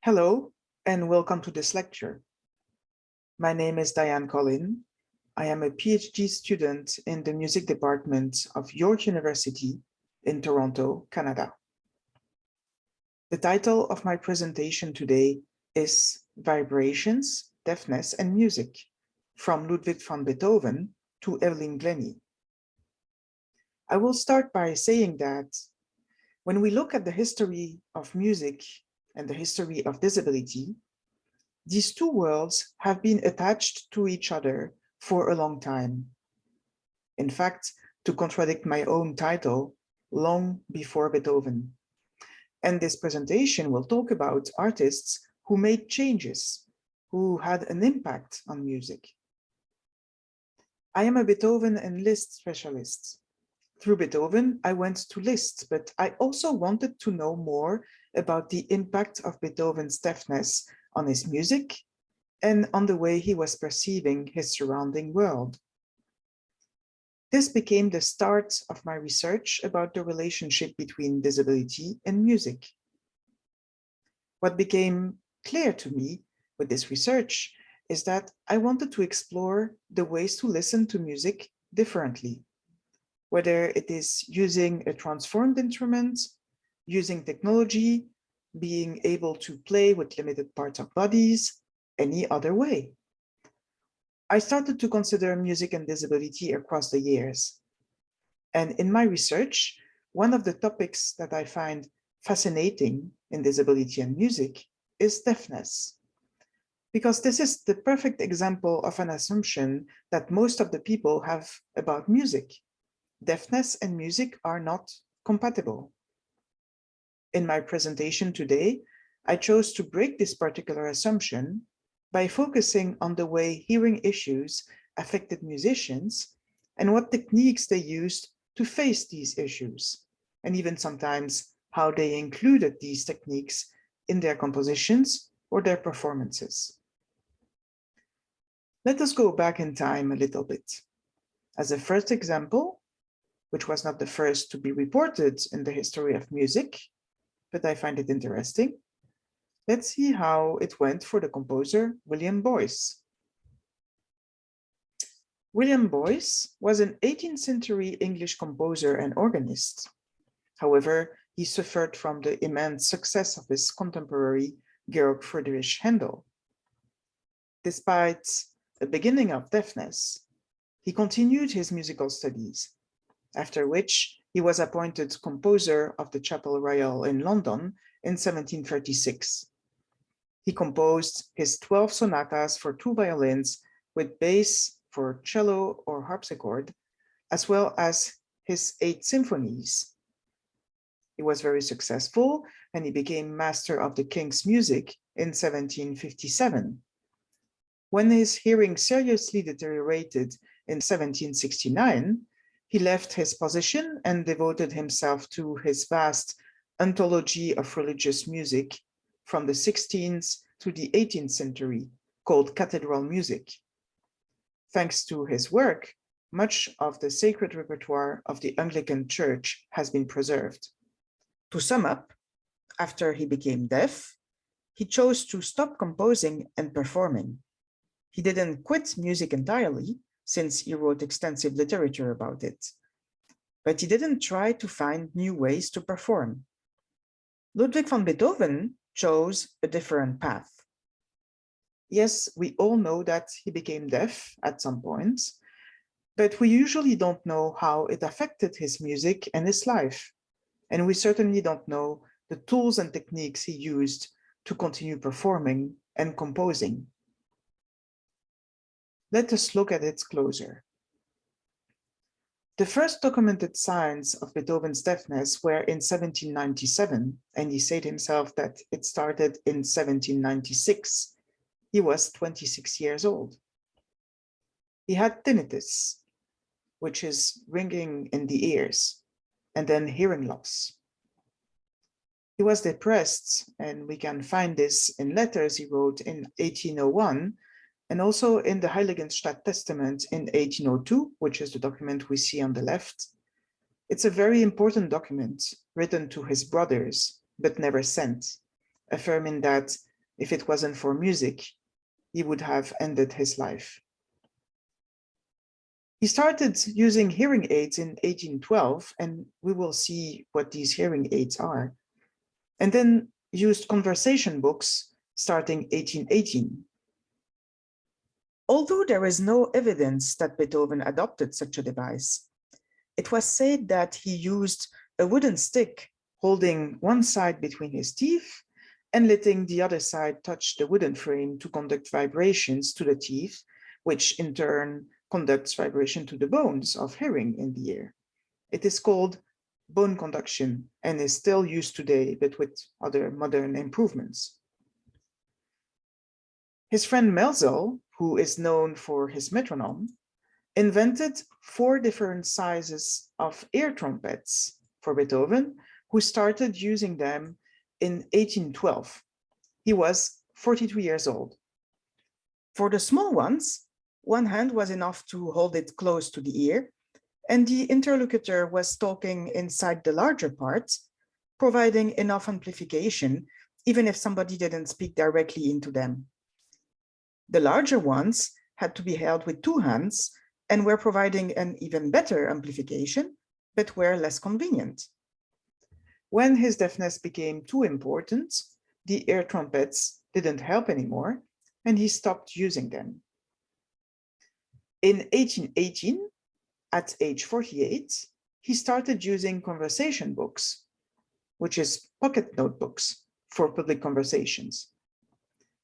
Hello, and welcome to this lecture. My name is Diane Collin. I am a PhD student in the music department of York University in Toronto, Canada. The title of my presentation today is Vibrations, Deafness, and Music, from Ludwig van Beethoven to Evelyn Glennie. I will start by saying that when we look at the history of music and the history of disability, these two worlds have been attached to each other for a long time. In fact, to contradict my own title, long before Beethoven. And this presentation will talk about artists who made changes, who had an impact on music. I am a Beethoven and Liszt specialist. Through Beethoven, I went to Liszt, but I also wanted to know more about the impact of Beethoven's deafness on his music and on the way he was perceiving his surrounding world. This became the start of my research about the relationship between disability and music. What became clear to me with this research is that I wanted to explore the ways to listen to music differently, whether it is using a transformed instrument, using technology, being able to play with limited parts of bodies, any other way. I started to consider music and disability across the years. And in my research, one of the topics that I find fascinating in disability and music is deafness. Because this is the perfect example of an assumption that most of the people have about music. Deafness and music are not compatible. In my presentation today, I chose to break this particular assumption by focusing on the way hearing issues affected musicians and what techniques they used to face these issues, and even sometimes how they included these techniques in their compositions or their performances. Let us go back in time a little bit. As a first example, which was not the first to be reported in the history of music, but I find it interesting. Let's see how it went for the composer William Boyce. William Boyce was an 18th century English composer and organist. However, he suffered from the immense success of his contemporary Georg Friedrich Handel. Despite the beginning of deafness, he continued his musical studies, after which he was appointed composer of the Chapel Royal in London in 1736. He composed his 12 sonatas for 2 violins with bass for cello or harpsichord, as well as his 8 symphonies. He was very successful and he became Master of the King's Music in 1757. When his hearing seriously deteriorated in 1769, he left his position and devoted himself to his vast anthology of religious music from the 16th to the 18th century, called cathedral music. Thanks to his work, much of the sacred repertoire of the Anglican Church has been preserved. To sum up, after he became deaf, he chose to stop composing and performing. He didn't quit music entirely, since he wrote extensive literature about it, but he didn't try to find new ways to perform. Ludwig van Beethoven chose a different path. Yes, we all know that he became deaf at some point, but we usually don't know how it affected his music and his life. And we certainly don't know the tools and techniques he used to continue performing and composing. Let us look at it closer. The first documented signs of Beethoven's deafness were in 1797, and he said himself that it started in 1796. He was 26 years old. He had tinnitus, which is ringing in the ears, and then hearing loss. He was depressed, and we can find this in letters he wrote in 1801, and also in the Heiligenstadt Testament in 1802, which is the document we see on the left. It's a very important document written to his brothers, but never sent, affirming that If it wasn't for music, he would have ended his life. He started using hearing aids in 1812, and we will see what these hearing aids are, and then used conversation books starting 1818. Although there is no evidence that Beethoven adopted such a device, it was said that he used a wooden stick holding one side between his teeth and letting the other side touch the wooden frame to conduct vibrations to the teeth, which in turn conducts vibration to the bones of hearing in the ear. It is called bone conduction and is still used today, but with other modern improvements. His friend Melzel, who is known for his metronome, invented 4 different sizes of ear trumpets for Beethoven, who started using them in 1812. He was 42 years old. For the small ones, one hand was enough to hold it close to the ear, and the interlocutor was talking inside the larger part, providing enough amplification, even if somebody didn't speak directly into them. The larger ones had to be held with 2 hands and were providing an even better amplification, but were less convenient. When his deafness became too important, the ear trumpets didn't help anymore, and he stopped using them. In 1818, at age 48, he started using conversation books, which is pocket notebooks for public conversations.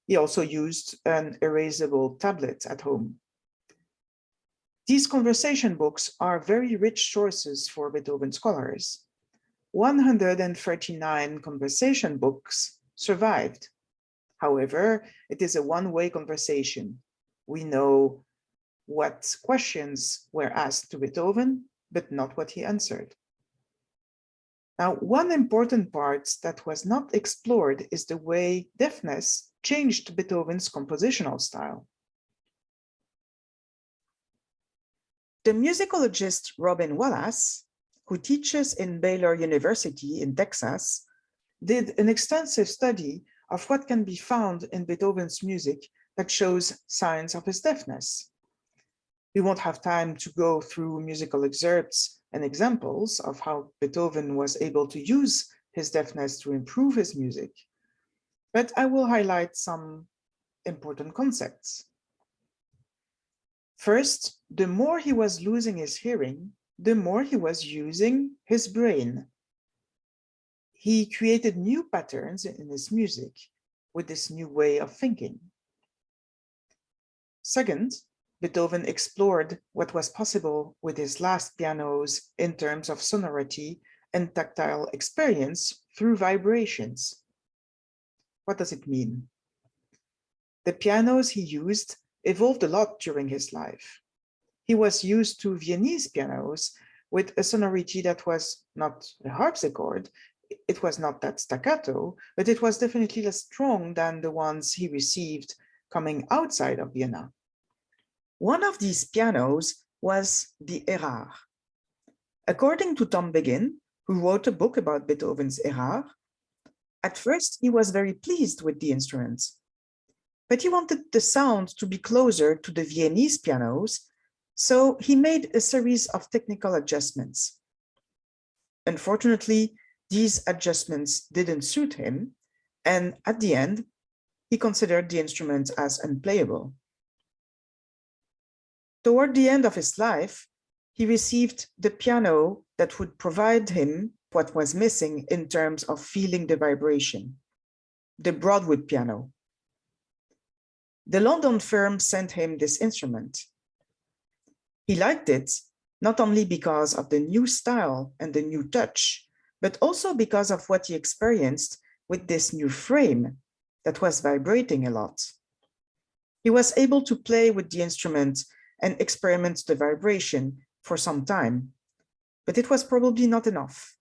He also used an erasable tablet at home. These conversation books are very rich sources for Beethoven scholars. 139 conversation books survived. However, it is a one-way conversation. We know what questions were asked to Beethoven, but not what he answered. Now, one important part that was not explored is the way deafness changed Beethoven's compositional style. The musicologist Robin Wallace, who teaches in Baylor University in Texas, did an extensive study of what can be found in Beethoven's music that shows signs of his deafness. We won't have time to go through musical excerpts and examples of how Beethoven was able to use his deafness to improve his music, but I will highlight some important concepts. First, the more he was losing his hearing, the more he was using his brain. He created new patterns in his music with this new way of thinking. Second, Beethoven explored what was possible with his last pianos in terms of sonority and tactile experience through vibrations. What does it mean? The pianos he used evolved a lot during his life. He was used to Viennese pianos with a sonority that was not a harpsichord. It was not that staccato, but it was definitely less strong than the ones he received coming outside of Vienna. One of these pianos was the Erard. According to Tom Beghin, who wrote a book about Beethoven's Erard, at first he was very pleased with the instrument, but he wanted the sound to be closer to the Viennese pianos, so he made a series of technical adjustments. Unfortunately, these adjustments didn't suit him, and at the end, he considered the instrument as unplayable. Toward the end of his life, he received the piano that would provide him what was missing in terms of feeling the vibration, the Broadwood piano. The London firm sent him this instrument. He liked it, not only because of the new style and the new touch, but also because of what he experienced with this new frame that was vibrating a lot. He was able to play with the instrument and experiment the vibration for some time, but it was probably not enough.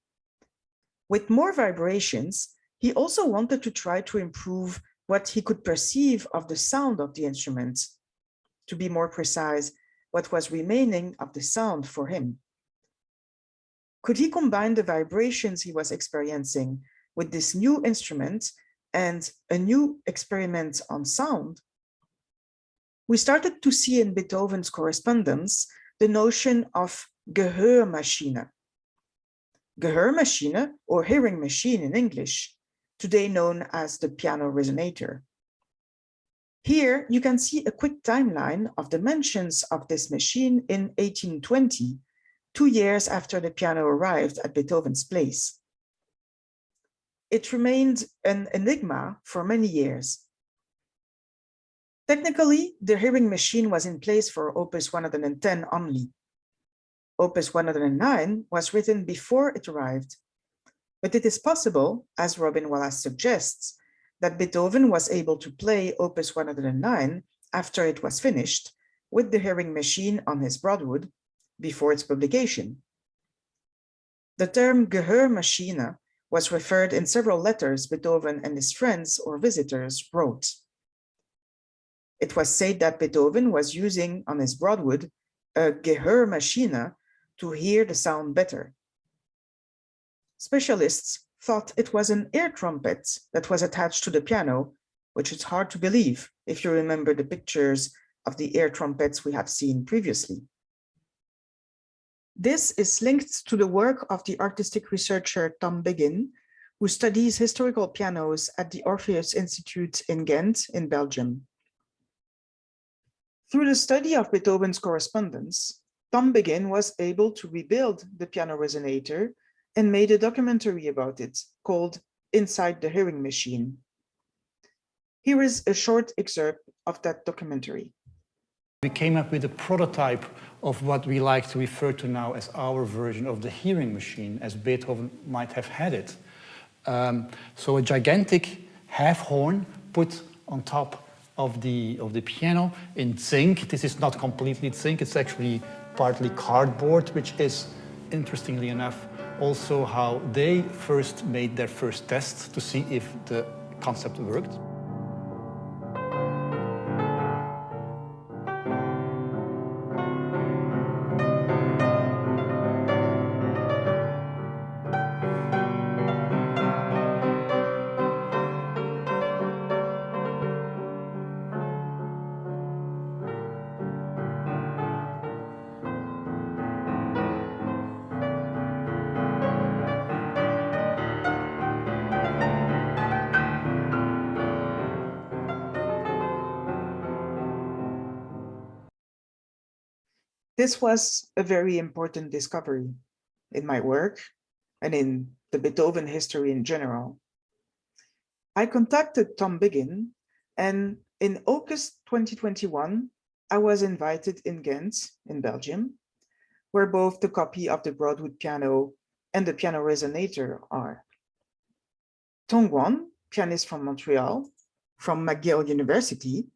With more vibrations, he also wanted to try to improve what he could perceive of the sound of the instrument, to be more precise, what was remaining of the sound for him. Could he combine the vibrations he was experiencing with this new instrument and a new experiment on sound, we started to see in Beethoven's correspondence the notion of Gehörmaschine. Gehörmaschine, or hearing machine in English, today known as the piano resonator. Here you can see a quick timeline of the mentions of this machine in 1820, 2 years after the piano arrived at Beethoven's place. It remained an enigma for many years. Technically, the hearing machine was in place for Opus 110 only. Opus 109 was written before it arrived, but it is possible, as Robin Wallace suggests, that Beethoven was able to play Opus 109 after it was finished with the hearing machine on his Broadwood before its publication. The term Gehörmaschine was referred in several letters Beethoven and his friends or visitors wrote. It was said that Beethoven was using on his Broadwood a Gehörmaschine to hear the sound better. Specialists thought it was an air trumpet that was attached to the piano, which is hard to believe if you remember the pictures of the air trumpets we have seen previously. This is linked to the work of the artistic researcher Tom Beghin, who studies historical pianos at the Orpheus Institute in Ghent in Belgium. Through the study of Beethoven's correspondence, Tom Beghin was able to rebuild the piano resonator and made a documentary about it called Inside the Hearing Machine. Here is a short excerpt of that documentary. We came up with a prototype of what we like to refer to now as our version of the hearing machine, as Beethoven might have had it. So a gigantic half horn put on top of the piano in zinc. This is not completely zinc, it's actually partly cardboard, which is, interestingly enough, also how they first made their first tests to see if the concept worked. This was a very important discovery in my work and in the Beethoven history in general. I contacted Tom Beghin, and in August 2021, I was invited in Ghent, in Belgium, where both the copy of the Broadwood piano and the piano resonator are. Tong Wan, pianist from Montreal, from McGill University,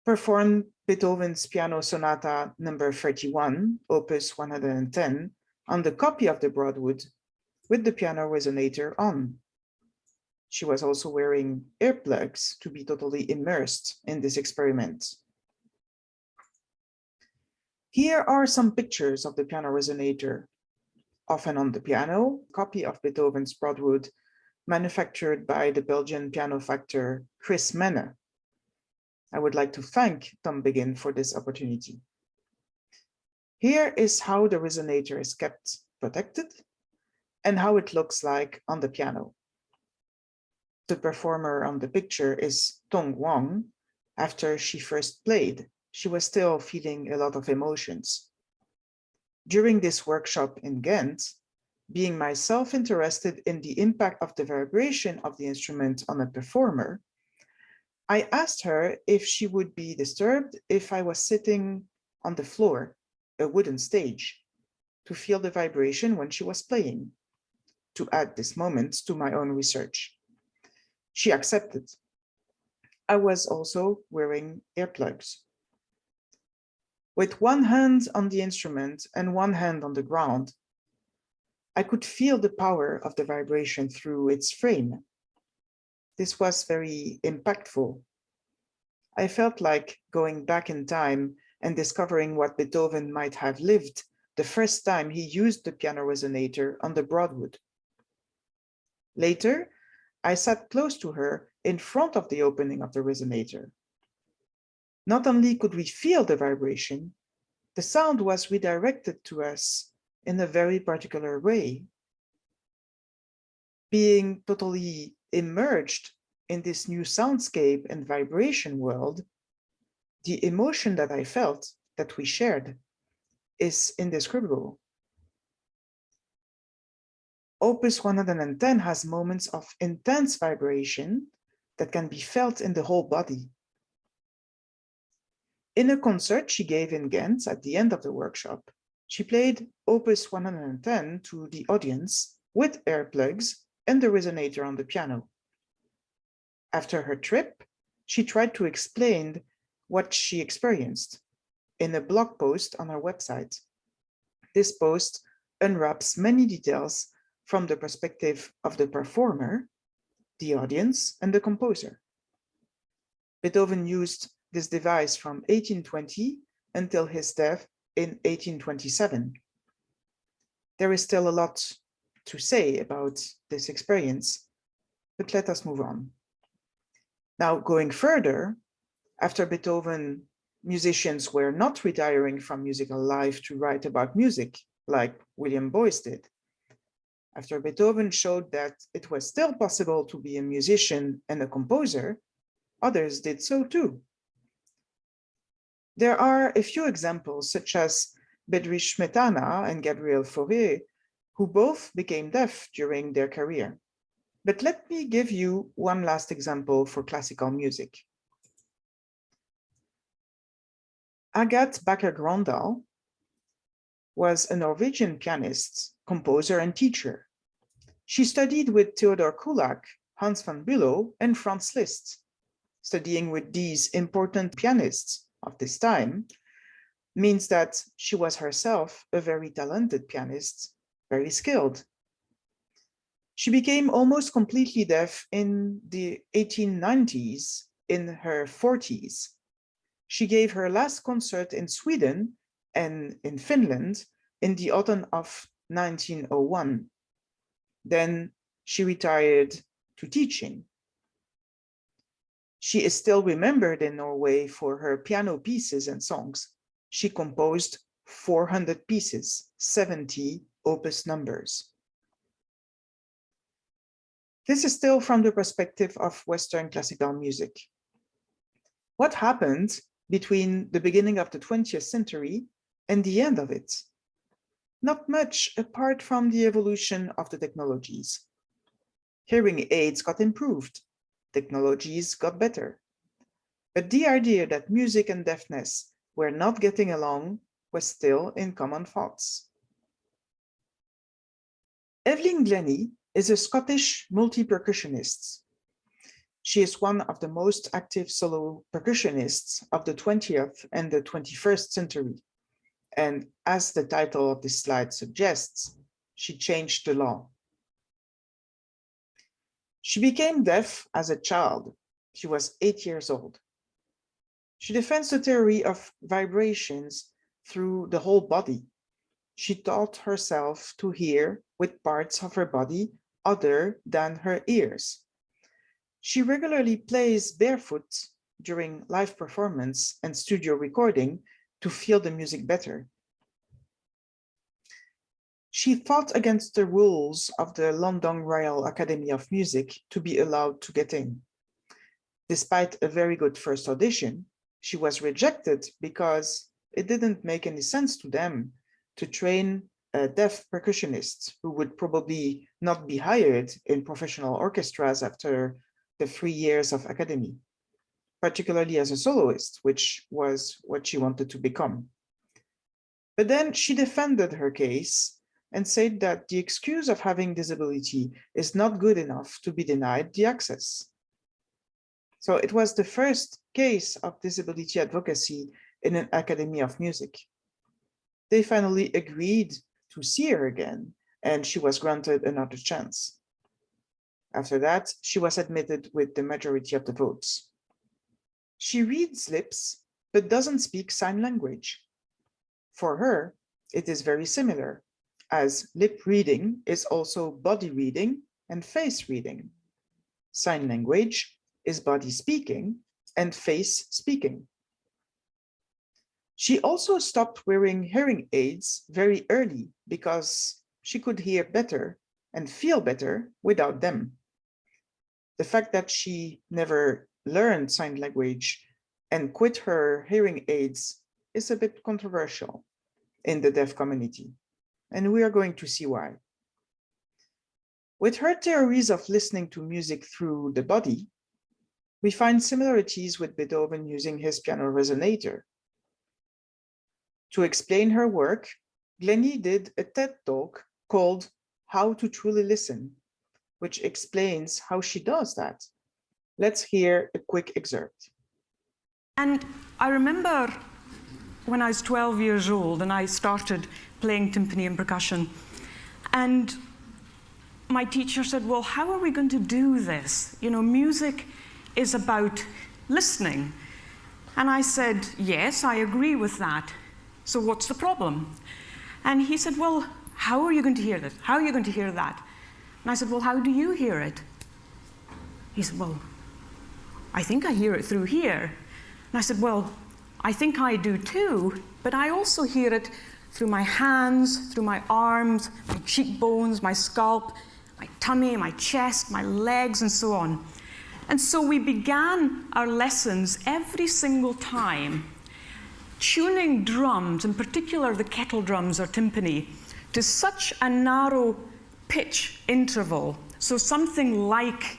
performed Beethoven's Piano Sonata number 31, opus 110, on the copy of the Broadwood with the piano resonator on. She was also wearing earplugs to be totally immersed in this experiment. Here are some pictures of the piano resonator, often on the piano, copy of Beethoven's Broadwood, manufactured by the Belgian piano factor Chris Menne. I would like to thank Tom Beghin for this opportunity. Here is how the resonator is kept protected and how it looks like on the piano. The performer on the picture is Tong Wang. After she first played, she was still feeling a lot of emotions. During this workshop in Ghent, being myself interested in the impact of the vibration of the instrument on a performer, I asked her if she would be disturbed if I was sitting on the floor, a wooden stage, to feel the vibration when she was playing, to add this moment to my own research. She accepted. I was also wearing earplugs. With one hand on the instrument and one hand on the ground, I could feel the power of the vibration through its frame. This was very impactful. I felt like going back in time and discovering what Beethoven might have lived the first time he used the piano resonator on the Broadwood. Later, I sat close to her in front of the opening of the resonator. Not only could we feel the vibration, the sound was redirected to us in a very particular way. Being totally immersed in this new soundscape and vibration world, the emotion that I felt, that we shared, is indescribable. Opus 110 has moments of intense vibration that can be felt in the whole body. In a concert she gave in Ghent at the end of the workshop, she played Opus 110 to the audience with earplugs and the resonator on the piano. After her trip, she tried to explain what she experienced in a blog post on her website. This post unwraps many details from the perspective of the performer, the audience, and the composer. Beethoven used this device from 1820 until his death in 1827. There is still a lot to say about this experience, but let us move on. Now, going further, after Beethoven, musicians were not retiring from musical life to write about music, like William Boyce did. After Beethoven showed that it was still possible to be a musician and a composer, others did so too. There are a few examples, such as Bedřich Smetana and Gabriel Fauré, who both became deaf during their career. But let me give you one last example for classical music. Agathe Bakker-Grøndahl was a Norwegian pianist, composer, and teacher. She studied with Theodor Kullak, Hans van Bülow, and Franz Liszt. Studying with these important pianists of this time means that she was herself a very talented pianist, very skilled. She became almost completely deaf in the 1890s, in her 40s. She gave her last concert in Sweden and in Finland in the autumn of 1901. Then she retired to teaching. She is still remembered in Norway for her piano pieces and songs. She composed 400 pieces, 70 opus numbers. This is still from the perspective of Western classical music. What happened between the beginning of the 20th century and the end of it? Not much, apart from the evolution of the technologies. Hearing aids got improved, technologies got better. But the idea that music and deafness were not getting along was still in common thoughts. Evelyn Glennie is a Scottish multi-percussionist. She is one of the most active solo percussionists of the 20th and the 21st century. And as the title of this slide suggests, she changed the law. She became deaf as a child. She was 8 years old. She defends the theory of vibrations through the whole body. She taught herself to hear with parts of her body other than her ears. She regularly plays barefoot during live performance and studio recording to feel the music better. She fought against the rules of the London Royal Academy of Music to be allowed to get in. Despite a very good first audition, she was rejected because it didn't make any sense to them to train a deaf percussionist who would probably not be hired in professional orchestras after the 3 years of academy, particularly as a soloist, which was what she wanted to become. But then she defended her case and said that the excuse of having disability is not good enough to be denied the access. So it was the first case of disability advocacy in an Academy of Music. They finally agreed to see her again, and she was granted another chance. After that, she was admitted with the majority of the votes. She reads lips, but doesn't speak sign language. For her, it is very similar, as lip reading is also body reading and face reading. sign language is body speaking and face speaking. She also stopped wearing hearing aids very early because she could hear better and feel better without them. The fact that she never learned sign language and quit her hearing aids is a bit controversial in the deaf community, and we are going to see why. With her theories of listening to music through the body, we find similarities with Beethoven using his piano resonator. To explain her work, Glennie did a TED Talk called How to Truly Listen, which explains how she does that. Let's hear a quick excerpt. And I remember when I was 12 years old and I started playing timpani and percussion, and my teacher said, well, how are we going to do this? You know, music is about listening. And I said, yes, I agree with that. So what's the problem? And he said, well, how are you going to hear this? How are you going to hear that? And I said, well, how do you hear it? He said, well, I think I hear it through here. And I said, well, I think I do too, but I also hear it through my hands, through my arms, my cheekbones, my scalp, my tummy, my chest, my legs, and so on. And so we began our lessons every single time tuning drums, in particular the kettle drums or timpani, to such a narrow pitch interval. So something like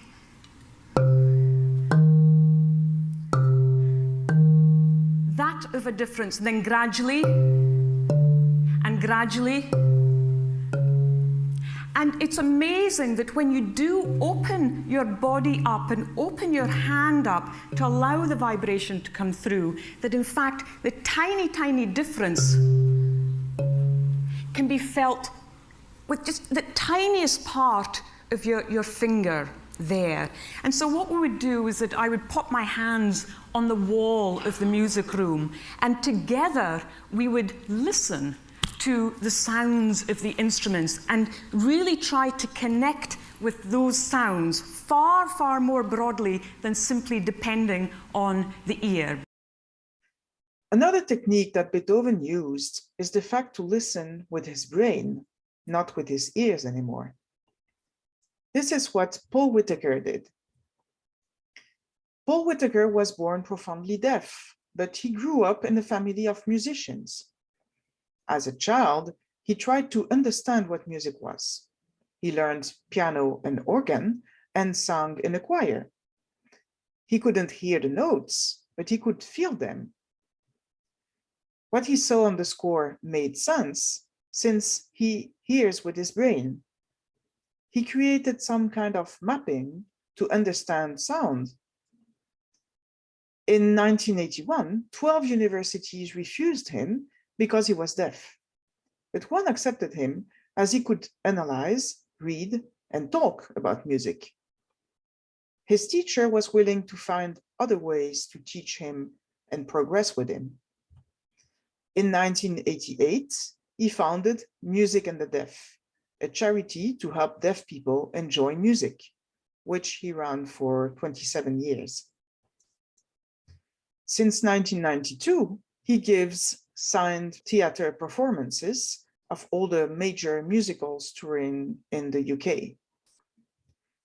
that of a difference, then gradually and gradually. And it's amazing that when you do open your body up and open your hand up to allow the vibration to come through, that in fact the tiny, tiny difference can be felt with just the tiniest part of your finger there. And so what we would do is that I would pop my hands on the wall of the music room, and together we would listen to the sounds of the instruments and really try to connect with those sounds far, far more broadly than simply depending on the ear. Another technique that Beethoven used is the fact to listen with his brain, not with his ears anymore. This is what Paul Whitaker did. Paul Whitaker was born profoundly deaf, but he grew up in a family of musicians. As a child, he tried to understand what music was. He learned piano and organ and sang in a choir. He couldn't hear the notes, but he could feel them. What he saw on the score made sense, since he hears with his brain. He created some kind of mapping to understand sound. In 1981, 12 universities refused him because he was deaf. But one accepted him as he could analyze, read, and talk about music. His teacher was willing to find other ways to teach him and progress with him. In 1988, he founded Music and the Deaf, a charity to help deaf people enjoy music, which he ran for 27 years. Since 1992, he gives signed theater performances of all the major musicals touring in the UK.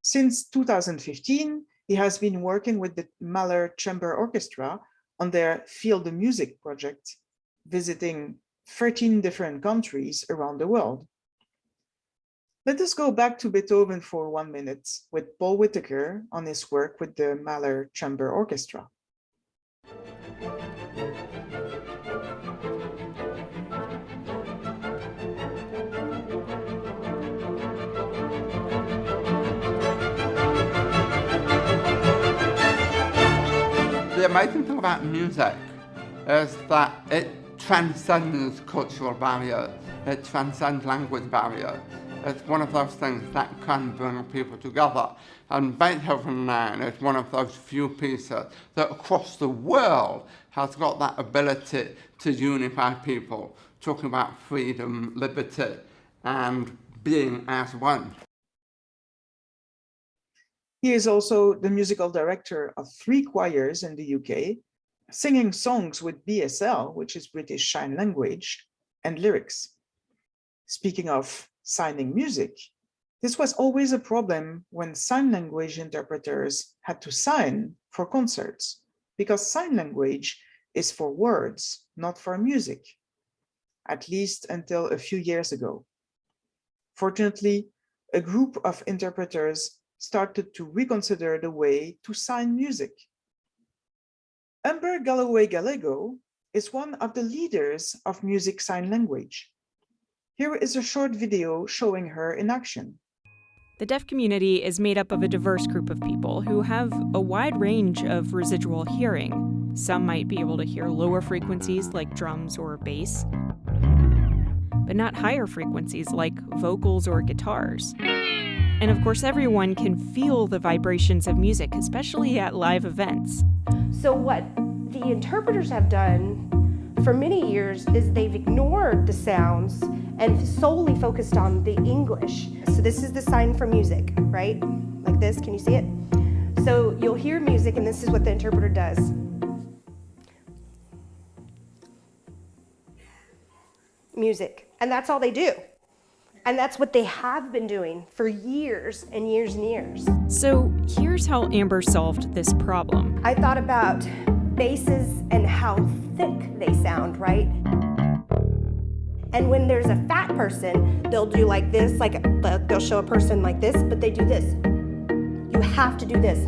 Since 2015, he has been working with the Mahler Chamber Orchestra on their Feel the Music project, visiting 13 different countries around the world. Let us go back to Beethoven for 1 minute with Paul Whitaker on his work with the Mahler Chamber Orchestra. The amazing thing about music is that it transcends cultural barriers, it transcends language barriers. It's one of those things that can bring people together. And Beethoven 9 is one of those few pieces that across the world has got that ability to unify people, talking about freedom, liberty, and being as one. He is also the musical director of 3 choirs in the UK, singing songs with BSL, which is British Sign Language, and lyrics. Speaking of signing music, this was always a problem when sign language interpreters had to sign for concerts, because sign language is for words, not for music, at least until a few years ago. Fortunately, a group of interpreters started to reconsider the way to sign music. Amber Galloway-Gallego is one of the leaders of music sign language. Here is a short video showing her in action. The deaf community is made up of a diverse group of people who have a wide range of residual hearing. Some might be able to hear lower frequencies like drums or bass, but not higher frequencies like vocals or guitars. And of course, everyone can feel the vibrations of music, especially at live events. So what the interpreters have done for many years is they've ignored the sounds and solely focused on the English. So this is the sign for music, right? Like this, can you see it? So you'll hear music and this is what the interpreter does. Music, and that's all they do. And that's what they have been doing for years and years and years. So here's how Amber solved this problem. I thought about basses and how thick they sound, right? And when there's a fat person, they'll do like this, like they'll show a person like this, but they do this. You have to do this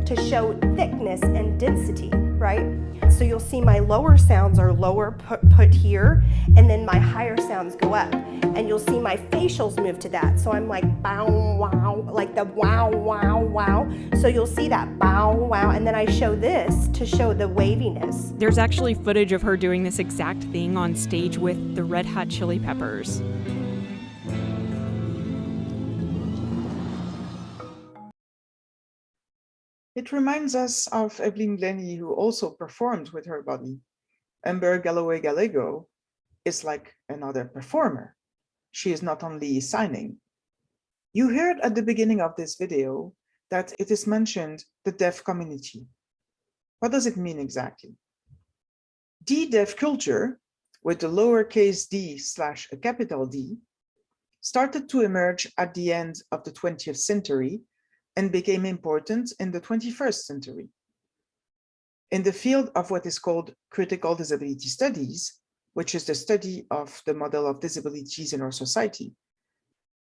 to show thickness and density, right? So you'll see my lower sounds are lower put here, and then my higher sounds go up. And you'll see my facials move to that. So I'm like bow, wow, like the wow, wow, wow. So you'll see that bow, wow, and then I show this to show the waviness. There's actually footage of her doing this exact thing on stage with the Red Hot Chili Peppers. It reminds us of Evelyn Glennie, who also performed with her body. Amber Galloway-Gallego is like another performer. She is not only signing. You heard at the beginning of this video that it is mentioned the deaf community. What does it mean exactly? The deaf culture, with the lowercase d / a capital D, started to emerge at the end of the 20th century and became important in the 21st century. In the field of what is called critical disability studies, which is the study of the model of disabilities in our society,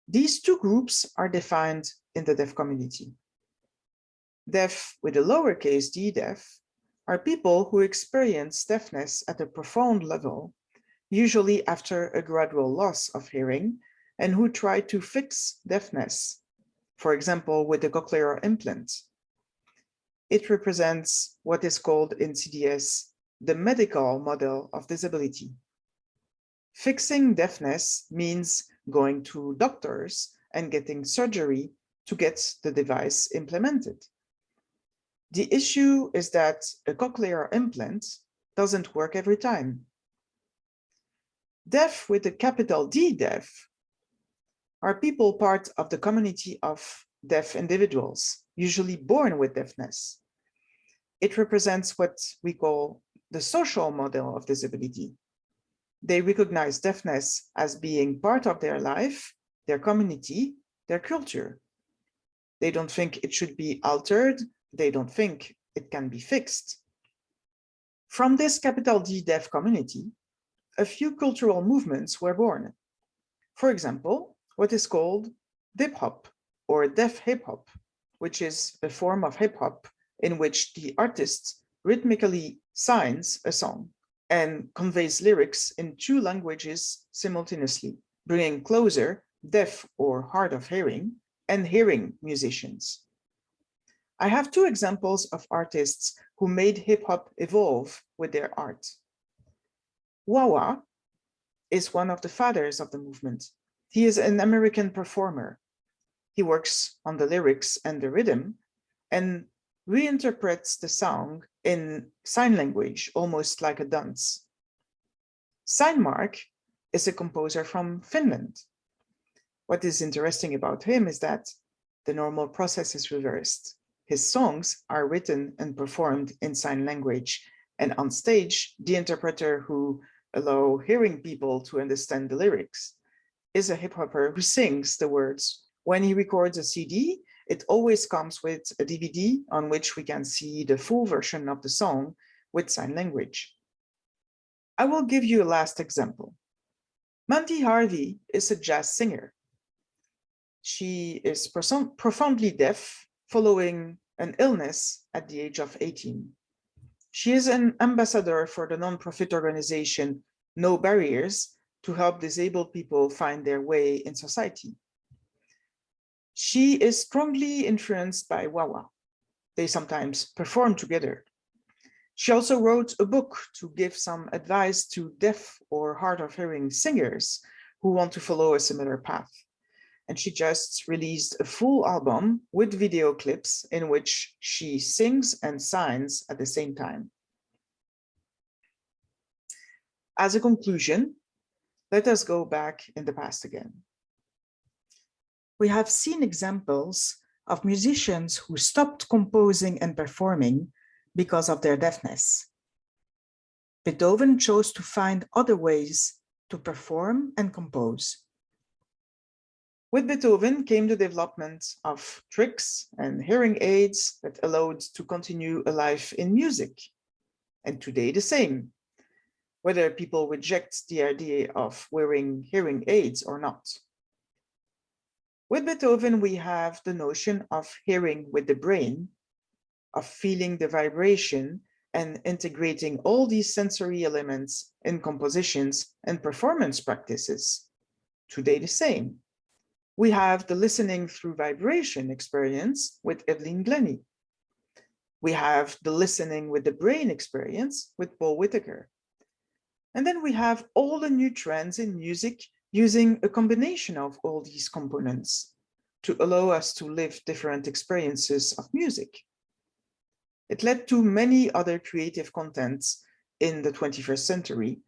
these two groups are defined in the deaf community. Deaf with a lowercase d deaf are people who experience deafness at a profound level, usually after a gradual loss of hearing, and who try to fix deafness, for example, with a cochlear implant. It represents what is called in CDS the medical model of disability. Fixing deafness means going to doctors and getting surgery to get the device implemented. The issue is that a cochlear implant doesn't work every time. Deaf with a capital D deaf are people part of the community of deaf individuals, usually born with deafness. It represents what we call the social model of disability. They recognize deafness as being part of their life, their community, their culture. They don't think it should be altered. They don't think it can be fixed. From this capital D deaf community, a few cultural movements were born. For example, what is called dip hop or deaf hip hop, which is a form of hip hop in which the artist rhythmically signs a song and conveys lyrics in 2 languages simultaneously, bringing closer deaf or hard of hearing and hearing musicians. I have 2 examples of artists who made hip hop evolve with their art. Wawa is one of the fathers of the movement. He is an American performer. He works on the lyrics and the rhythm and reinterprets the song in sign language, almost like a dance. Signmark is a composer from Finland. What is interesting about him is that The normal process is reversed. His songs are written and performed in sign language, and on stage, the interpreter who allows hearing people to understand the lyrics is a hip-hopper who sings the words. When he records a CD, it always comes with a DVD on which we can see the full version of the song with sign language. I will give you a last example. Mandy Harvey is a jazz singer. She is profoundly deaf following an illness at the age of 18. She is an ambassador for the nonprofit organization No Barriers to help disabled people find their way in society. She is strongly influenced by Wawa. They sometimes perform together. She also wrote a book to give some advice to deaf or hard of hearing singers who want to follow a similar path. And she just released a full album with video clips in which she sings and signs at the same time. As a conclusion, let us go back in the past again. We have seen examples of musicians who stopped composing and performing because of their deafness. Beethoven chose to find other ways to perform and compose. With Beethoven came the development of tricks and hearing aids that allowed to continue a life in music. And today the same, whether people reject the idea of wearing hearing aids or not. With Beethoven, we have the notion of hearing with the brain, of feeling the vibration and integrating all these sensory elements in compositions and performance practices. Today the same. We have the listening through vibration experience with Evelyn Glennie. We have the listening with the brain experience with Paul Whitaker. And then we have all the new trends in music using a combination of all these components to allow us to live different experiences of music. It led to many other creative contents in the 21st century.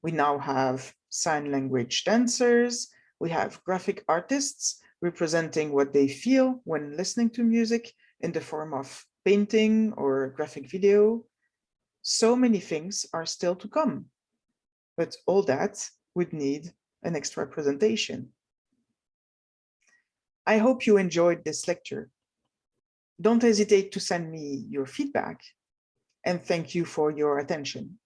We now have sign language dancers, we have graphic artists representing what they feel when listening to music in the form of painting or graphic video. So many things are still to come, but all that would need an extra presentation. I hope you enjoyed this lecture. Don't hesitate to send me your feedback, and thank you for your attention.